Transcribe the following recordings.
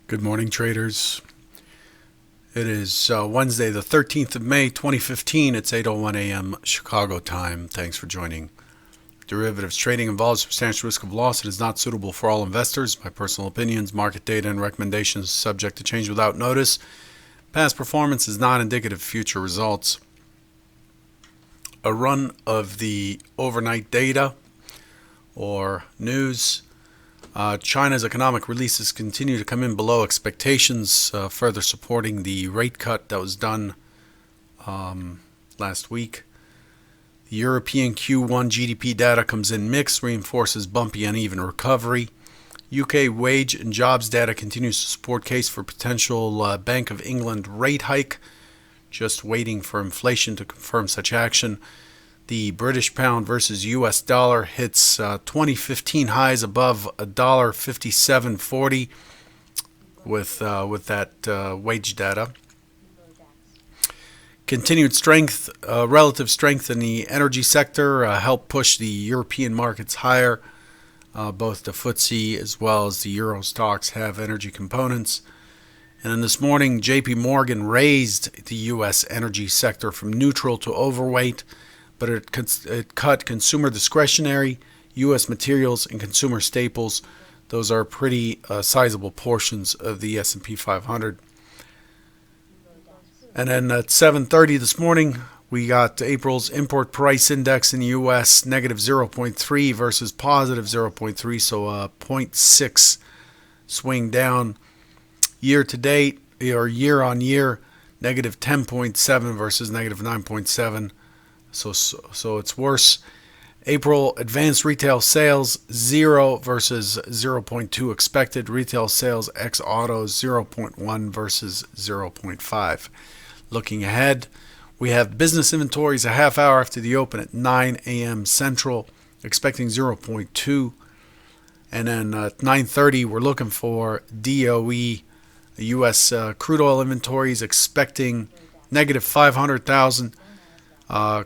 Good morning, traders. It is Wednesday, the 13th of May, 2015. It's 8:01 a.m. Chicago time. Thanks for joining. Derivatives trading involves substantial risk of loss. It is not suitable for all investors. My personal opinions, market data, and recommendations subject to change without notice. Past performance is not indicative of future results. A run of the overnight data or news. China's economic releases continue to come in below expectations, further supporting the rate cut that was done last week. The European Q1 GDP data comes in mixed, reinforces bumpy, uneven recovery. UK wage and jobs data continues to support case for potential Bank of England rate hike, just waiting for inflation to confirm such action. The British pound versus US dollar hits 2015 highs above $1.5740 with that wage data. Continued strength, relative strength in the energy sector helped push the European markets higher. Both the FTSE as well as the Euro stocks have energy components. And then this morning, JP Morgan raised the U.S. energy sector from neutral to overweight, but it cut consumer discretionary, U.S. materials, and consumer staples. Those are pretty sizable portions of the S&P 500. And then at 7:30 this morning, we got April's import price index in the U.S. negative 0.3 versus positive 0.3, so a 0.6 swing down. Year to date, or year on year, negative 10.7 versus negative 9.7. So it's worse. April advanced retail sales 0 versus 0.2 expected. Retail sales ex autos 0.1 versus 0.5. Looking ahead, we have business inventories a half hour after the open at 9 a.m. Central, expecting 0.2. And then at 9:30, we're looking for DOE, U.S. Crude oil inventories, expecting negative 500,000.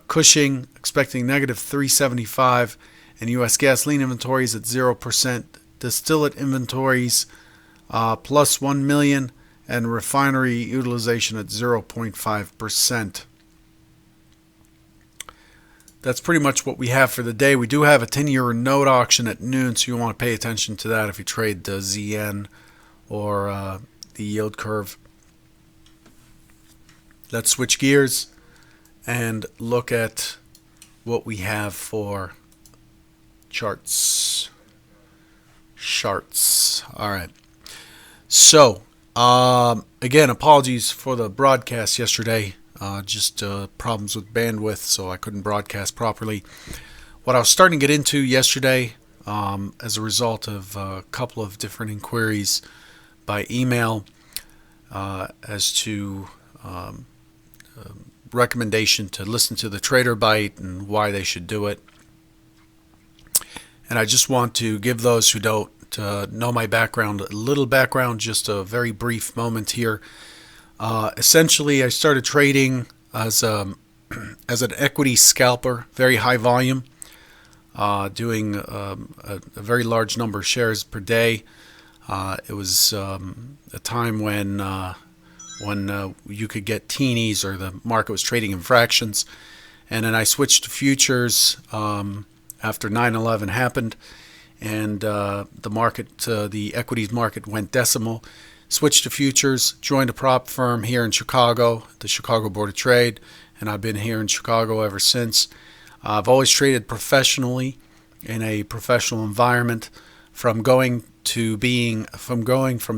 Cushing expecting negative 375, and U.S. gasoline inventories at 0%. Distillate inventories plus 1 million, and refinery utilization at 0.5%. That's pretty much what we have for the day. We do have a 10-year note auction at noon, so you want to pay attention to that if you trade the ZN or the yield curve. Let's switch gears and look at what we have for charts. All right. So, again, apologies for the broadcast yesterday. Just problems with bandwidth, so I couldn't broadcast properly. What I was starting to get into yesterday, as a result of a couple of different inquiries by email, as to recommendation to listen to the Trader Bite and why they should do it. And I just want to give those who don't know my background a little background, just a very brief moment here. Essentially, I started trading as an equity scalper, very high volume, doing a very large number of shares per day. It was a time when you could get teenies, or the market was trading in fractions. And then I switched to futures after 9/11 happened, and the market, the equities market went decimal. Switched to futures, joined a prop firm here in Chicago, the Chicago Board of Trade, and I've been here in Chicago ever since. I've always traded professionally in a professional environment, from going from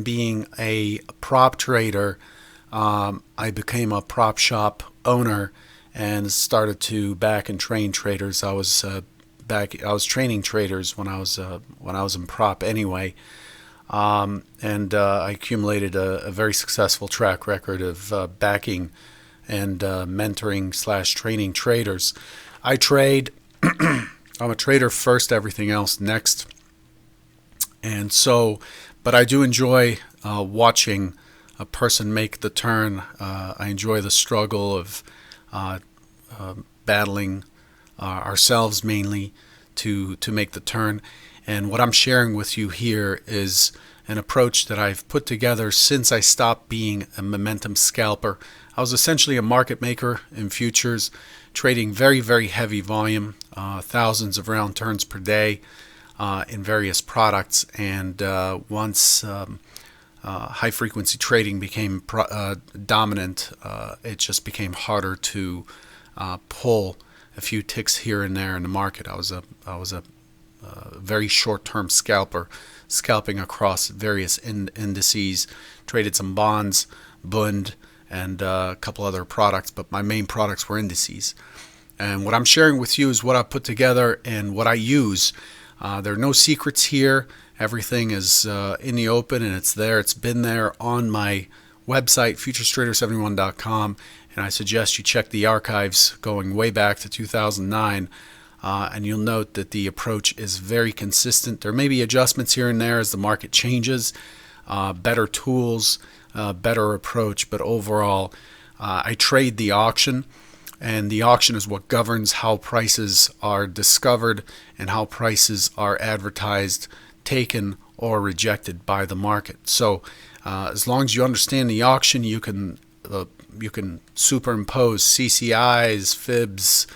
being a prop trader. I became a prop shop owner and started to back and train traders. I was training traders when I was in prop anyway, and I accumulated a very successful track record of backing and mentoring / training traders. I trade. I'm a trader first, everything else next. And so, but I do enjoy watching a person make the turn. I enjoy the struggle of battling ourselves mainly to make the turn. And what I'm sharing with you here is an approach that I've put together since I stopped being a momentum scalper. I was essentially a market maker in futures, trading very, very heavy volume, thousands of round turns per day in various products. And once high frequency trading became dominant, it just became harder to pull a few ticks here and there in the market. I was a very short-term scalper, scalping across various indices, traded some bonds, Bund, and a couple other products, but my main products were indices. And what I'm sharing with you is what I put together and what I use. There are no secrets here. Everything is in the open, and it's there. It's been there on my website, futurestrader71.com, and I suggest you check the archives going way back to 2009, and you'll note that the approach is very consistent. There may be adjustments here and there as the market changes, better tools, better approach, but overall, I trade the auction, and the auction is what governs how prices are discovered and how prices are advertised, taken, or rejected by the market. So as long as you understand the auction, you can superimpose CCIs, fibs,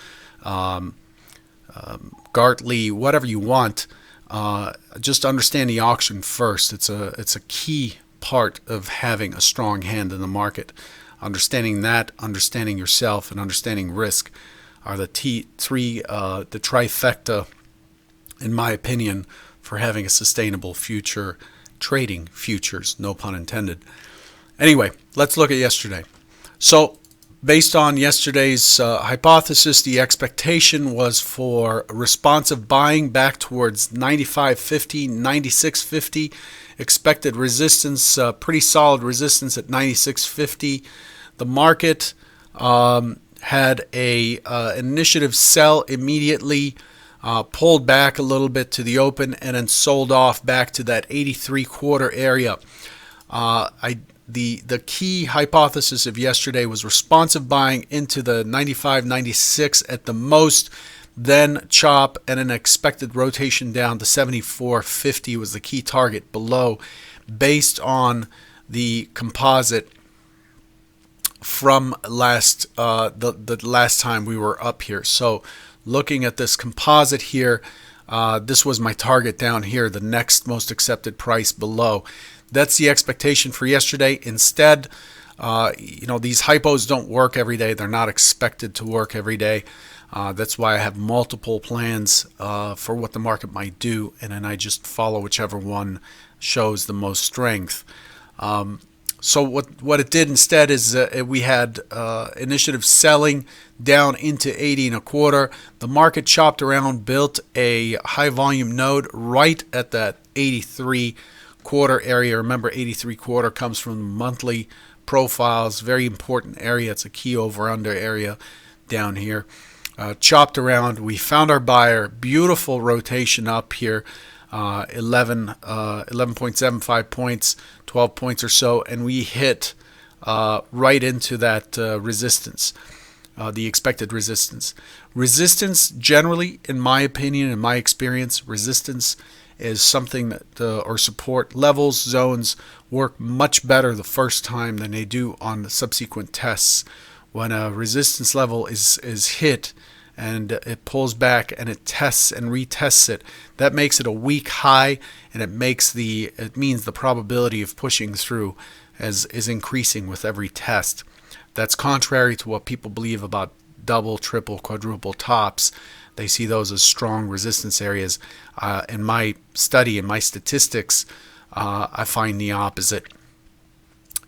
Gartley, whatever you want. Just understand the auction first. It's a key part of having a strong hand in the market. Understanding that, understanding yourself, and understanding risk are the trifecta, in my opinion, for having a sustainable future trading futures, no pun intended. Anyway, let's look at yesterday. So based on yesterday's hypothesis, the expectation was for responsive buying back towards 95.50, 96.50. Expected resistance, pretty solid resistance at 96.50. The market had a initiative sell immediately, pulled back a little bit to the open, and then sold off back to that 83.25 area. The key hypothesis of yesterday was responsive buying into the 95, 96 at the most, then chop, and an expected rotation down to 74.50 was the key target below, based on the composite from the last time we were up here. So looking at this composite here, this was my target down here, the next most accepted price below. That's the expectation for yesterday. Instead, these hypos don't work every day. They're not expected to work every day. That's why I have multiple plans for what the market might do, and then I just follow whichever one shows the most strength. So what it did instead is we had initiative selling down into 80.25. The market chopped around, built a high volume node right at that 83.25 area. Remember, 83.25 comes from monthly profiles, very important area. It's a key over under area down here. Chopped around, we found our buyer, beautiful rotation up here, 11.75 points, 12 points or so, and we hit right into that resistance, the expected resistance. Resistance generally, in my opinion, in my experience, resistance is something that, or support levels, zones, work much better the first time than they do on the subsequent tests. When a resistance level is hit and it pulls back and it tests and retests it, that makes it a weak high, and it means the probability of pushing through is increasing with every test. That's contrary to what people believe about double, triple, quadruple tops. They see those as strong resistance areas. In my study, in my statistics, I find the opposite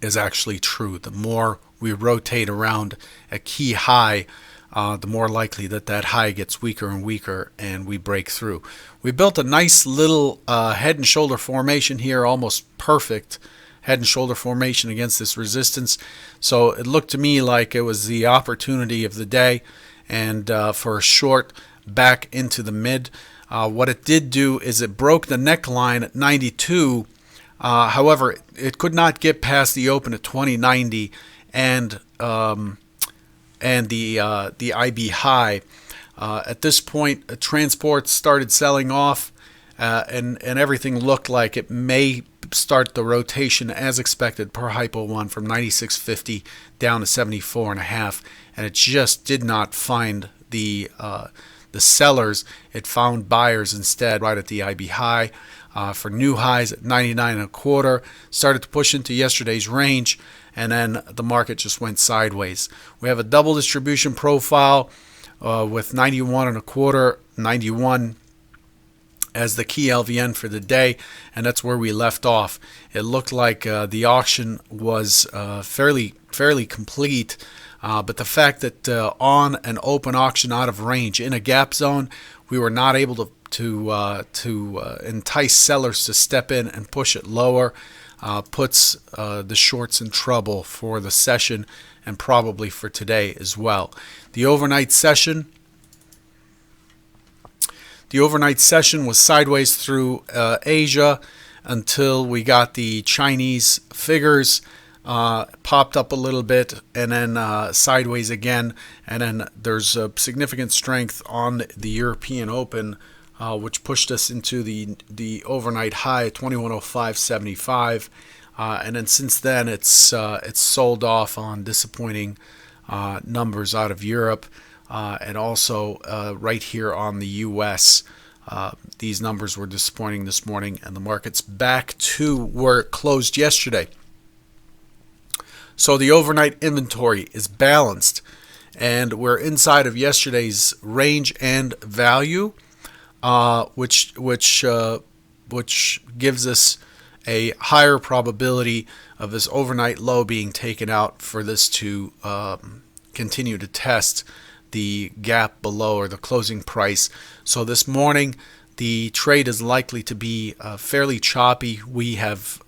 is actually true. The more we rotate around a key high, the more likely that high gets weaker and weaker and we break through. We built a nice little head and shoulder formation here, almost perfect head and shoulder formation against this resistance. So it looked to me like it was the opportunity of the day, and for a short back into the mid. What it did do is it broke the neckline at 92. However, it could not get past the open at 2090 and the IB high. At this point, transport started selling off. and everything looked like it may start the rotation as expected per Hypo 1 from 96.50 down to 74.5, and it just did not find the sellers. It found buyers instead right at the IB high for new highs at 99.25. Started to push into yesterday's range, and then the market just went sideways. We have a double distribution profile with 91.25, 91 as the key LVN for the day, and that's where we left off. It looked like the auction was fairly complete, but the fact that on an open auction out of range in a gap zone, we were not able to entice sellers to step in and push it lower, puts the shorts in trouble for the session and probably for today as well. The overnight session was sideways through Asia until we got the Chinese figures, popped up a little bit, and then sideways again. And then there's a significant strength on the European Open, which pushed us into the overnight high at 2105.75. And then since then, it's sold off on disappointing numbers out of Europe. And also right here on the U.S., these numbers were disappointing this morning, and the market's back to where it closed yesterday. So the overnight inventory is balanced, and we're inside of yesterday's range and value, which gives us a higher probability of this overnight low being taken out for this to continue to test the gap below or the closing price. So this morning the trade is likely to be fairly choppy. We have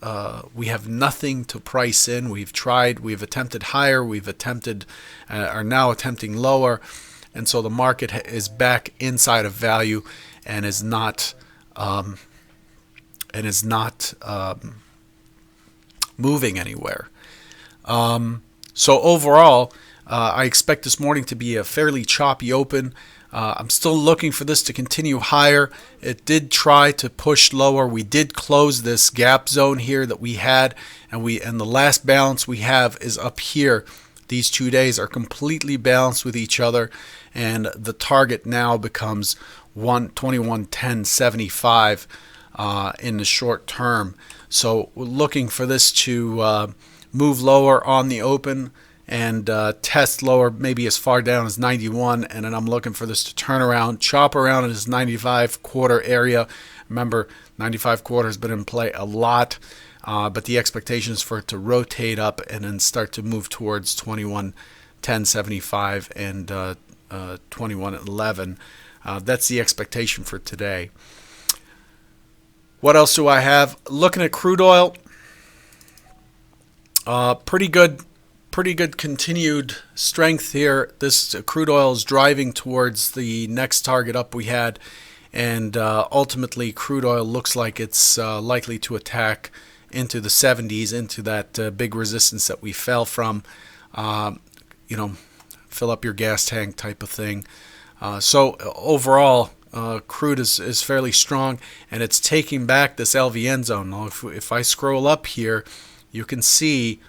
nothing to price in. We've attempted higher, are now attempting lower, and so the market is back inside of value and is not moving anywhere. So overall, I expect this morning to be a fairly choppy open. I'm still looking for this to continue higher. It did try to push lower. We did close this gap zone here that we had, and the last balance we have is up here. These 2 days are completely balanced with each other, and the target now becomes 2110.75 in the short term. So we're looking for this to move lower on the open and test lower, maybe as far down as 91, and then I'm looking for this to turn around, chop around in this 95.25 area. Remember, 95.25 has been in play a lot, but the expectation is for it to rotate up and then start to move towards 2110.75 and 2111. That's the expectation for today. What else do I have? Looking at crude oil, pretty good continued strength here. This crude oil is driving towards the next target up we had, and ultimately crude oil looks like it's likely to attack into the 70s, into that big resistance that we fell from. Fill up your gas tank type of thing. So overall, crude is fairly strong, and it's taking back this LVN zone. Now, if I scroll up here, you can see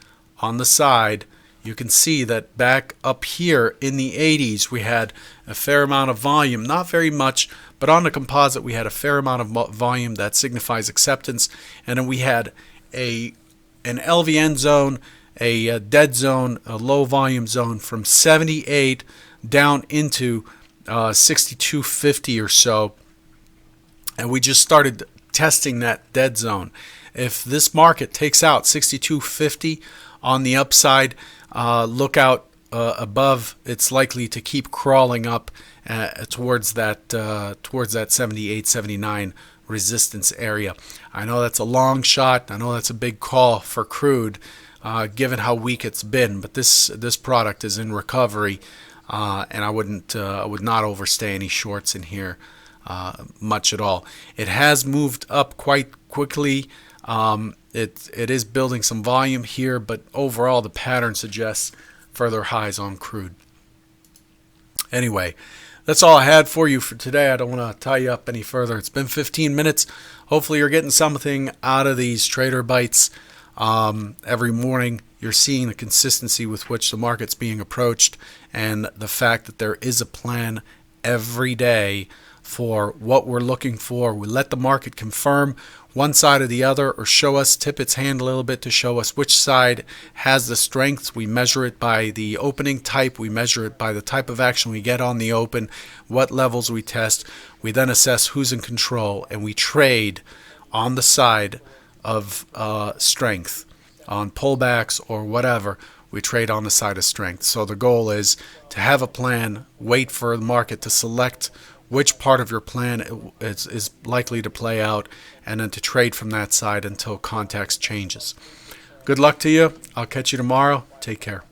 on the side, you can see that back up here in the 80s we had a fair amount of volume, not very much, but on the composite we had a fair amount of volume that signifies acceptance, and then we had an LVN zone, a dead zone, a low volume zone from 78 down into 62.50 or so, and we just started testing that dead zone. If this market takes out 62.50 on the upside, look out above. It's likely to keep crawling up towards that 78-79 resistance area. I know that's a long shot. I know that's a big call for crude, given how weak it's been. But this product is in recovery, and I would not overstay any shorts in here much at all. It has moved up quite quickly. It is building some volume here, but overall the pattern suggests further highs on crude. Anyway, That's all I had for you for today. I don't want to tie you up any further. It's been 15 minutes. Hopefully, you're getting something out of these trader bites. Every morning, you're seeing the consistency with which the market's being approached and the fact that there is a plan every day for what we're looking for. We let the market confirm one side or the other, or show us, tip its hand a little bit to show us which side has the strength. We measure it by the opening type. We measure it by the type of action we get on the open, what levels we test. We then assess who's in control, and we trade on the side of strength. On pullbacks or whatever, we trade on the side of strength. So the goal is to have a plan, wait for the market to select which part of your plan is likely to play out, and then to trade from that side until context changes. Good luck to you. I'll catch you tomorrow. Take care.